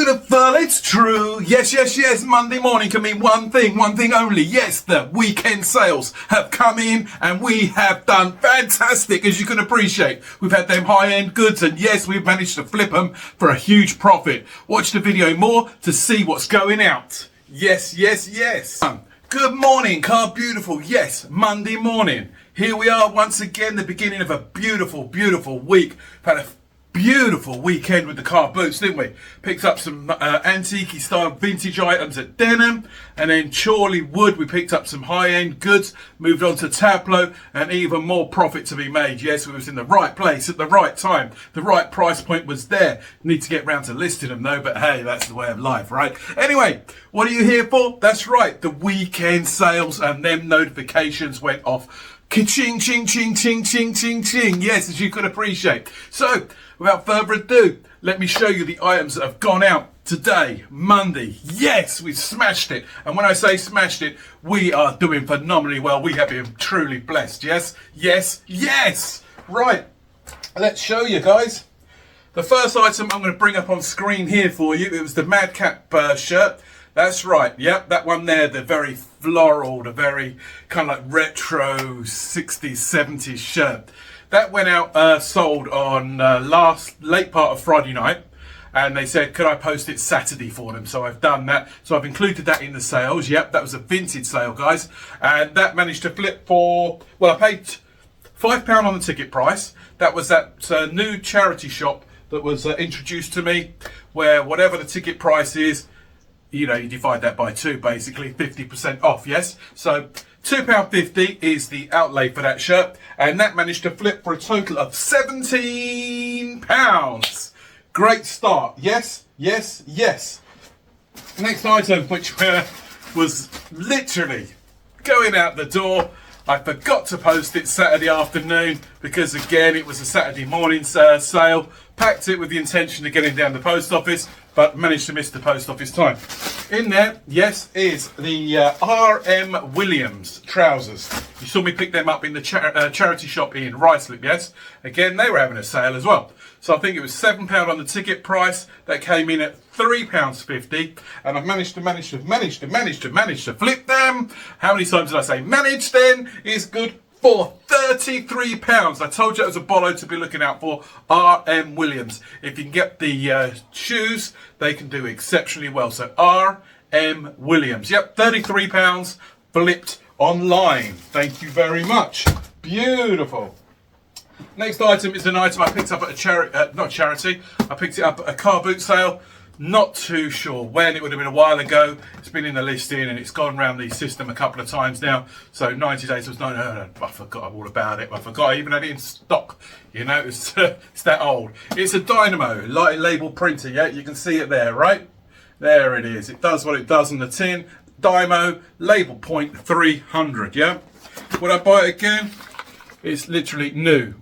beautiful, it's true. Yes, yes, yes, Monday morning can mean one thing only. Yes, the weekend sales have come in and we have done fantastic, as you can appreciate. We've had them high-end goods and yes, we've managed to flip them for a huge profit. Watch the video more to see what's going out. Yes, yes, yes. Good morning, Car Beautiful. Yes, Monday morning. Here we are once again, the beginning of a beautiful, beautiful week. We've had a beautiful weekend with the car boots, didn't we? Picked up some antique style vintage items at Denham, and then Chorley Wood we picked up some high-end goods, moved on to Tableau, and even more profit to be made. Yes, we was in the right place at the right time. The right price point was there. Need to get round to listing them though, but hey, that's the way of life, right? Anyway, what are you here for? That's right, the weekend sales, and them notifications went off. Ka-ching, ching, ching, ching, ching, ching, ching. Yes, as you can appreciate. So, without further ado, let me show you the items that have gone out today, Monday. Yes, we've smashed it. And when I say smashed it, we are doing phenomenally well. We have been truly blessed. Yes, yes, yes. Right, let's show you guys. The first item I'm going to bring up on screen here for you, it was the Madcap shirt. That's right, yep, that one there, the very floral, the very kind of like retro 60s, 70s shirt. That went out, sold on late part of Friday night, and they said, could I post it Saturday for them? So I've done that. So I've included that in the sales. Yep, that was a vintage sale, guys. And that managed to flip for, well, I paid £5 on the ticket price. That was that new charity shop that was introduced to me, where whatever the ticket price is, you know, you divide that by 2, basically 50% off. Yes, so £2.50 is the outlay for that shirt, and that managed to flip for a total of £17. Great start. Yes, yes, yes. Next item, which was literally going out the door. I forgot to post it Saturday afternoon because, again, it was a Saturday morning sale. Packed it with the intention of getting down the post office, but managed to miss the post office time. In there, yes, is the R.M. Williams trousers. You saw me pick them up in the charity shop in Ruislip, yes? Again, they were having a sale as well. So I think it was £7 on the ticket price. That came in at £3.50, and I've managed to flip them. How many times did I say managed then? Is good for £33. I told you it was a bolo to be looking out for. R.M. Williams. If you can get the shoes, they can do exceptionally well. So R.M. Williams. Yep, £33 flipped online. Thank you very much. Beautiful. Next item is an item I picked up at a not charity. I picked it up at a car boot sale. Not too sure when. It would have been a while ago. It's been in the listing and it's gone around the system a couple of times now. So 90 days was no, I forgot all about it. I forgot I even had it in stock. You know, it's that old. It's a Dynamo light label printer. Yeah, you can see it there, right? There it is. It does what it does on the tin. Dymo label point 300. Yeah. Would I buy it again? It's literally new.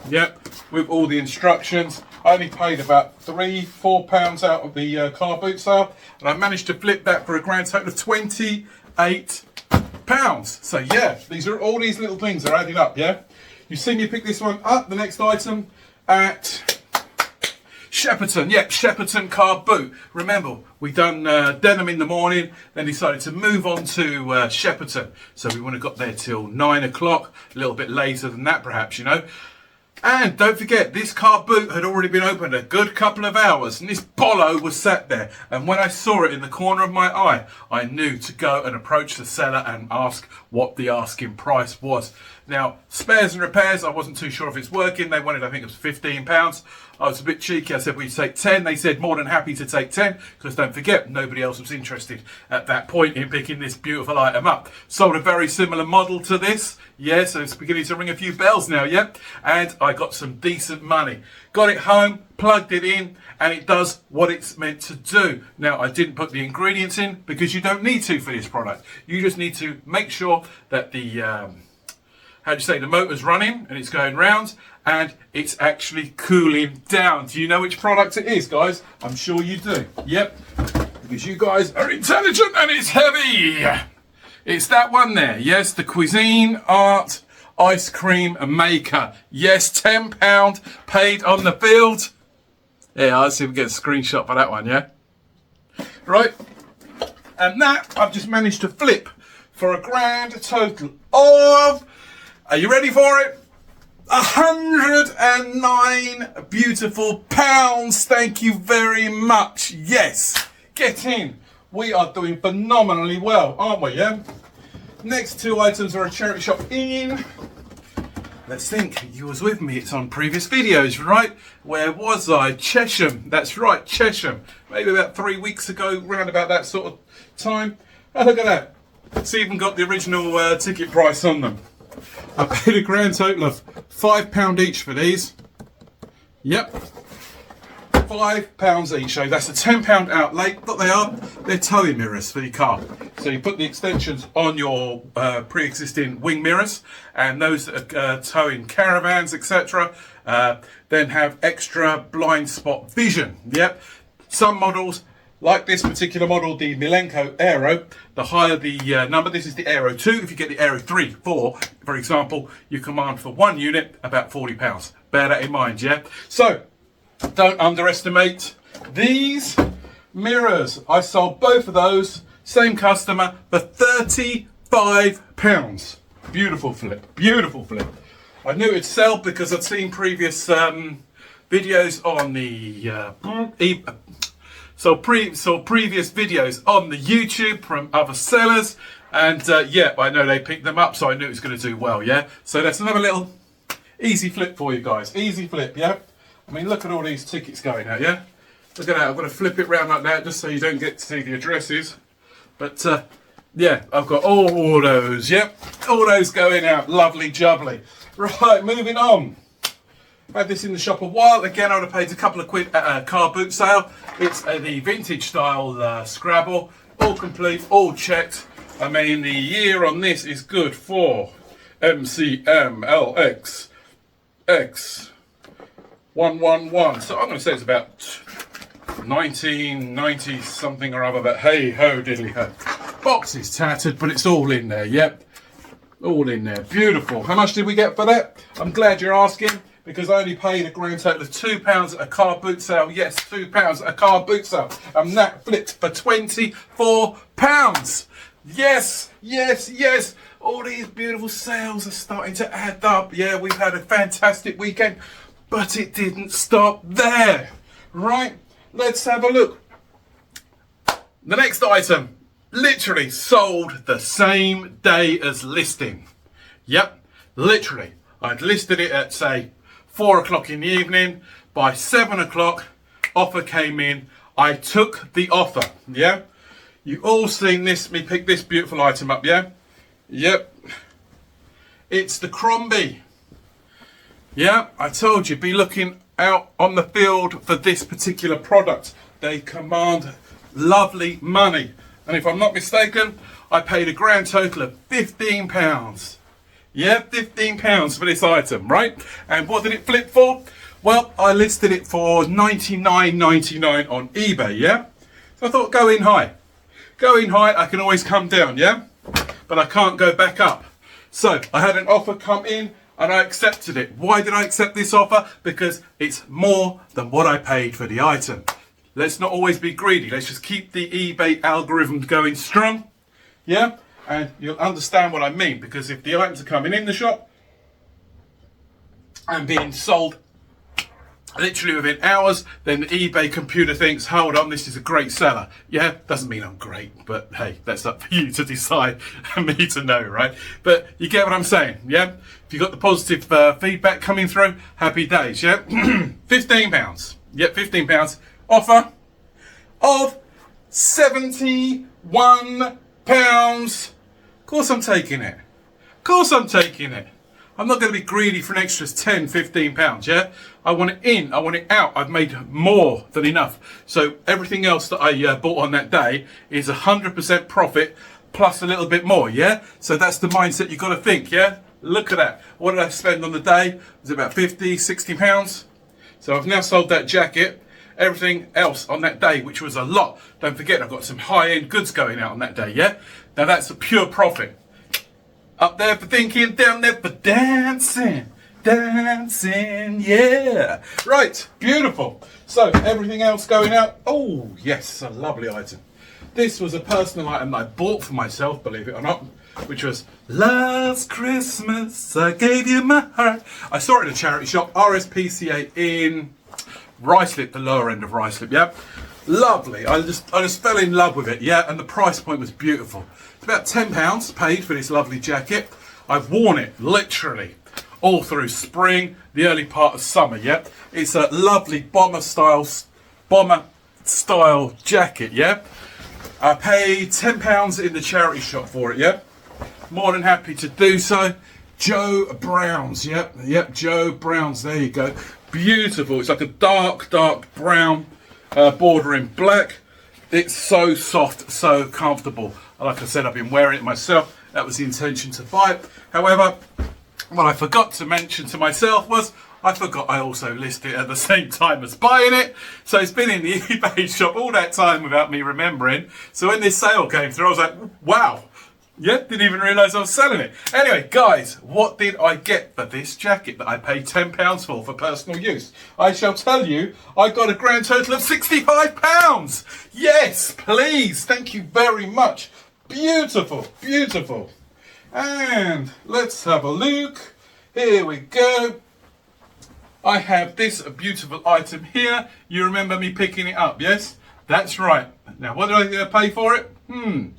Yep, with all the instructions. I only paid about £3-4 out of the car boot sale, and I managed to flip that for a grand total of £28. So yeah, these are all these little things are adding up. Yeah, you see me pick this one up. The next item at Shepperton. Yep, Shepperton car boot. Remember, we done Denham in the morning, then decided to move on to Shepperton. So we wouldn't have got there till 9 o'clock, a little bit later than that perhaps, you know. And don't forget, this car boot had already been opened a good couple of hours, and this bolo was sat there. And when I saw it in the corner of my eye, I knew to go and approach the seller and ask what the asking price was. Now, spares and repairs, I wasn't too sure if it's working. They wanted, I think it was £15. I was a bit cheeky. I said, will you take 10? They said more than happy to take 10, because don't forget, nobody else was interested at that point in picking this beautiful item up. Sold a very similar model to this. Yeah, so it's beginning to ring a few bells now, yeah? And I got some decent money. Got it home, plugged it in, and it does what it's meant to do. Now, I didn't put the ingredients in because you don't need to for this product. You just need to make sure that the, the motor's running and it's going round and it's actually cooling down. Do you know which product it is, guys? I'm sure you do. Yep, because you guys are intelligent and it's heavy. It's that one there. Yes, the Cuisine Art Ice Cream Maker. Yes, £10 paid on the field. Yeah, let's see if we get a screenshot for that one, yeah? right? And that I've just managed to flip for a grand total of, are you ready for it? 109 beautiful pounds. Thank you very much. Yes, get in. We are doing phenomenally well, aren't we? Yeah. Next two items are a charity shop in. Let's think. You was with me. It's on previous videos, right? Where was I? Chesham. That's right, Chesham. Maybe about 3 weeks ago, round about that sort of time. Oh, look at that. It's even got the original ticket price on them. I paid a grand total of £5 each for these. Yep. £5 each. So that's a £10 outlay. What they are, they're towing mirrors for your car. So you put the extensions on your pre-existing wing mirrors, and those that are towing caravans, etc., then have extra blind spot vision. Yep. Some models, like this particular model, the Milenko Aero, the higher the number, this is the Aero 2. If you get the Aero 3, 4, for example, you command for one unit about £40. Bear that in mind, yeah? So, don't underestimate these mirrors. I sold both of those, same customer, for £35. Beautiful flip, beautiful flip. I knew it'd sell because I'd seen previous videos on the previous videos on the YouTube from other sellers, and yeah, I know they picked them up, so I knew it was going to do well, yeah? So that's another little easy flip for you guys. Easy flip, yeah? I mean, look at all these tickets going out, yeah? Look at that. I've got to flip it round like that just so you don't get to see the addresses. But yeah, I've got all those, yep? All those going out. Lovely jubbly. Right, moving on. Had this in the shop a while. Again, I would have paid a couple of quid at a car boot sale. It's the vintage style Scrabble. All complete, all checked. I mean, the year on this is good for MCMLX X111. So I'm going to say it's about 1990 something or other, but hey ho diddly ho. Box is tattered, but it's all in there, yep. All in there. Beautiful. How much did we get for that? I'm glad you're asking, because I only paid a grand total of £2 at a car boot sale. Yes, £2 at a car boot sale. And that flipped for £24. Yes, yes, yes. All these beautiful sales are starting to add up. Yeah, we've had a fantastic weekend, but it didn't stop there. Right, let's have a look. The next item literally sold the same day as listing. Yep, literally. I'd listed it at, say, 4 o'clock in the evening. By 7 o'clock, offer came in. I took the offer, yeah? You all seen this, me pick this beautiful item up, yeah? Yep. It's the Crombie. Yeah, I told you, be looking out on the field for this particular product. They command lovely money. And if I'm not mistaken, I paid a grand total of £15. Yeah, £15 for this item, right? And what did it flip for? Well, I listed it for $99.99 on eBay, yeah? So I thought, go in high. Go in high, I can always come down, yeah? But I can't go back up. So I had an offer come in and I accepted it. Why did I accept this offer? Because it's more than what I paid for the item. Let's not always be greedy. Let's just keep the eBay algorithm going strong, yeah? And you'll understand what I mean, because if the items are coming in the shop and being sold literally within hours, then the eBay computer thinks, hold on, this is a great seller. Yeah, doesn't mean I'm great, but hey, that's up for you to decide and me to know, right? But you get what I'm saying, yeah? If you got the positive feedback coming through, happy days, yeah? £15. Yep, £15. Offer of £71. Of course I'm taking it. Of course I'm taking it. I'm not going to be greedy for an extra 10, 15 pounds, yeah? I want it in, I want it out. I've made more than enough. So everything else that I bought on that day is 100% profit plus a little bit more, yeah? So that's the mindset you've got to think, yeah? Look at that. What did I spend on the day? It was about 50, 60 pounds. So I've now sold that jacket. Everything else on that day, which was a lot. Don't forget, I've got some high-end goods going out on that day, yeah? Now that's a pure profit. Up there for thinking, down there for dancing. Dancing, yeah. Right, beautiful. So, everything else going out. Oh, yes, a lovely item. This was a personal item that I bought for myself, believe it or not, which was last Christmas I gave you my heart. I saw it in a charity shop, RSPCA in Ruislip, the lower end of Ruislip, yeah. Lovely. I just fell in love with it, yeah, and the price point was beautiful. It's about £10 paid for this lovely jacket. I've worn it literally all through spring, the early part of summer, yeah. It's a lovely bomber style jacket, yeah. I paid £10 in the charity shop for it, yeah. More than happy to do so. Joe Brown's, yep, Joe Brown's, there you go. Beautiful, it's like a dark brown border in black. It's so soft, so comfortable. Like I said, I've been wearing it myself. That was the intention to buy it. However, what I forgot to mention to myself was I forgot I also listed it at the same time as buying it. So it's been in the eBay shop all that time without me remembering. So when this sale came through, I was like, wow. Yeah, didn't even realise I was selling it. Anyway, guys, what did I get for this jacket that I paid £10 for personal use? I shall tell you, I got a grand total of £65. Yes, please. Thank you very much. Beautiful, beautiful. And let's have a look. Here we go. I have this beautiful item here. You remember me picking it up, yes? That's right. Now, what did I pay for it? £6,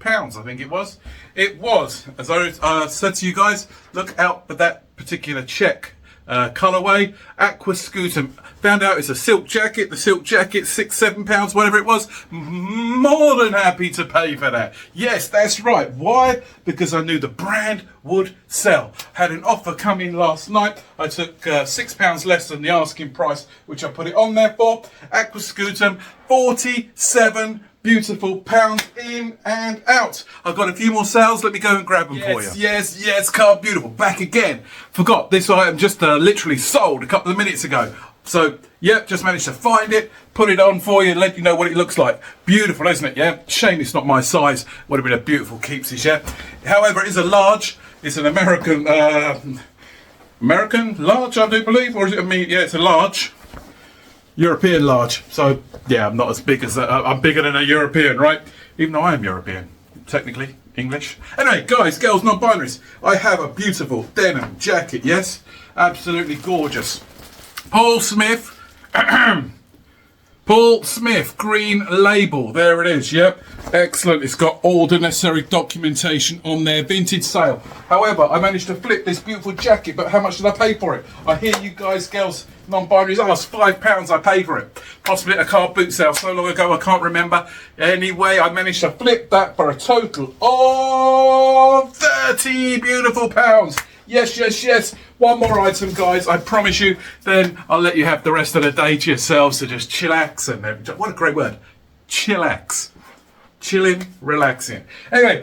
I think it was. It was, as I said to you guys, look out for that particular check colourway. Aqua Scutum. Found out it's a silk jacket. The silk jacket, £6-7, whatever it was. More than happy to pay for that. Yes, that's right. Why? Because I knew the brand would sell. Had an offer come in last night. I took £6 less than the asking price, which I put it on there for. Aqua Scutum, 47 beautiful pounds in and out. I've got a few more sales. Let me go and grab them for you. Yes, car beautiful. Back again. Forgot this item just literally sold a couple of minutes ago. So, yep, just managed to find it, put it on for you, and let you know what it looks like. Beautiful, isn't it? Yeah. Shame it's not my size. Would have been a beautiful keepsies, yeah. However, it is a large. It's an American large, I do believe, or is it a medium? Yeah, it's a large. European large. So yeah, I'm not as big as I'm bigger than a European, right? Even though I am European, technically English. Anyway, guys, girls, non-binaries, I have a beautiful denim jacket. Yes, absolutely gorgeous. Paul Smith. Paul Smith, green label. There it is. Yep, excellent. It's got all the necessary documentation on their vintage sale. However, I managed to flip this beautiful jacket, but how much did I pay for it? I hear you guys, girls, non-binaries ask. £5 I paid for it. Possibly at a car boot sale so long ago, I can't remember. Anyway, I managed to flip that for a total of 30 beautiful pounds. Yes. One more item, guys, I promise you, then I'll let you have the rest of the day to yourselves to just chillax. And what a great word, chillax. Chilling, relaxing. Anyway,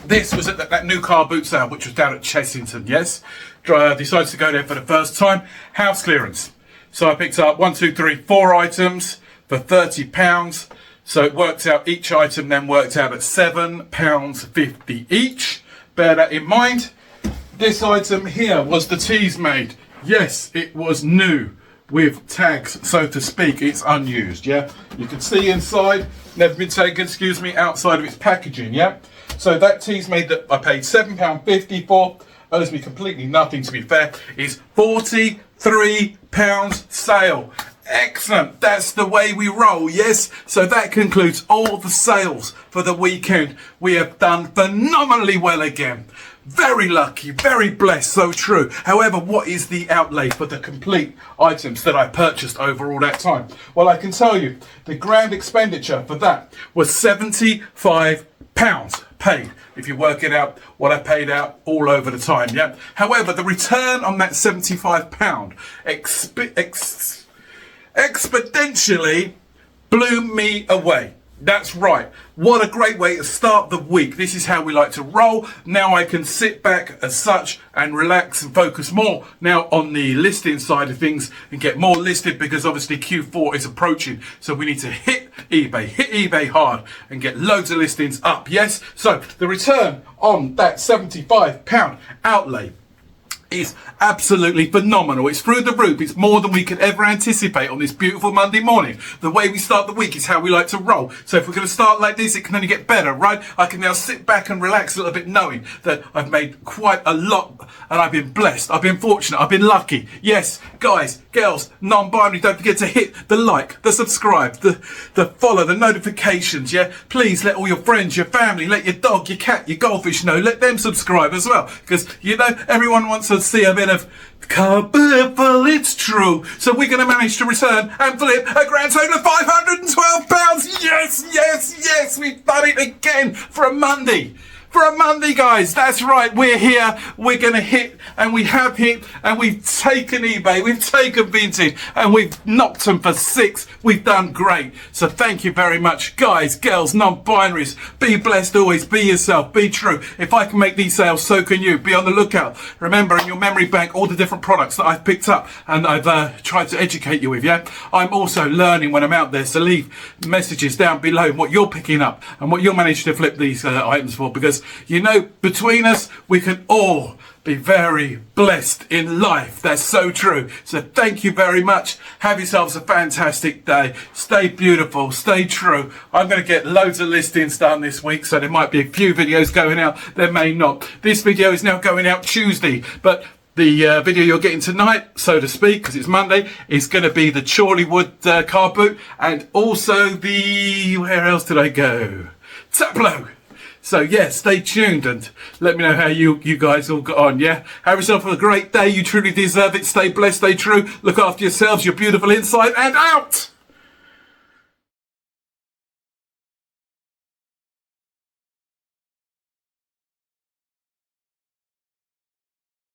this was at that new car boot sale, which was down at Chessington, yes? Decided to go there for the first time. House clearance. So I picked up 4 items for £30. So it worked out, each item then worked out at £7.50 each. Bear that in mind. This item here was the tees made. Yes, it was new with tags, so to speak. It's unused, yeah? You can see inside, never been taken, excuse me, outside of its packaging, yeah? So that tees made that I paid £7.50 for, owes me completely nothing to be fair, is £43 sale. Excellent, that's the way we roll, yes? So that concludes all the sales for the weekend. We have done phenomenally well again. Very lucky, very blessed, so true. However, what is the outlay for the complete items that I purchased over all that time? Well, I can tell you, the grand expenditure for that was £75 paid. If you work it out, what I paid out all over the time, yeah? However, the return on that £75 exponentially blew me away. That's right. What a great way to start the week. This is how we like to roll. Now I can sit back as such and relax and focus more now on the listing side of things and get more listed, because obviously Q4 is approaching. So we need to hit eBay hard and get loads of listings up. Yes. So the return on that £75 outlay is absolutely phenomenal. It's through the roof. It's more than we could ever anticipate on this beautiful Monday morning. The way we start the week is how we like to roll. So if we're going to start like this, it can only get better, right? I can now sit back and relax a little bit knowing that I've made quite a lot and I've been blessed. I've been fortunate. I've been lucky. Yes, guys, girls, non-binary, don't forget to hit the like, the subscribe, the follow, the notifications, yeah? Please let all your friends, your family, let your dog, your cat, your goldfish know. Let them subscribe as well. Because, you know, everyone wants to see a bit of Carbuffle, it's true. So we're going to manage to return and flip a grand total of £512. Yes, yes, yes. We've done it again for a Monday. For a Monday, guys. That's right. We're here. We're going to hit, and we have hit, and we've taken eBay, we've taken Vinted, and we've knocked them for 6. We've done great. So thank you very much, guys, girls, non-binaries. Be blessed always. Be yourself. Be true. If I can make these sales, so can you. Be on the lookout. Remember, in your memory bank, all the different products that I've picked up and I've tried to educate you with, yeah? I'm also learning when I'm out there, so leave messages down below what you're picking up and what you're managing to flip these items for, because you know, between us, we can all be very blessed in life. That's so true. So thank you very much. Have yourselves a fantastic day. Stay beautiful. Stay true. I'm going to get loads of listings done this week, so there might be a few videos going out. There may not. This video is now going out Tuesday, but the video you're getting tonight, so to speak, because it's Monday, is going to be the Chorleywood car boot, and also the, where else did I go? Taplow. So yeah, stay tuned and let me know how you guys all got on, yeah? Have yourself a great day. You truly deserve it. Stay blessed, stay true. Look after yourselves. You're beautiful inside and out.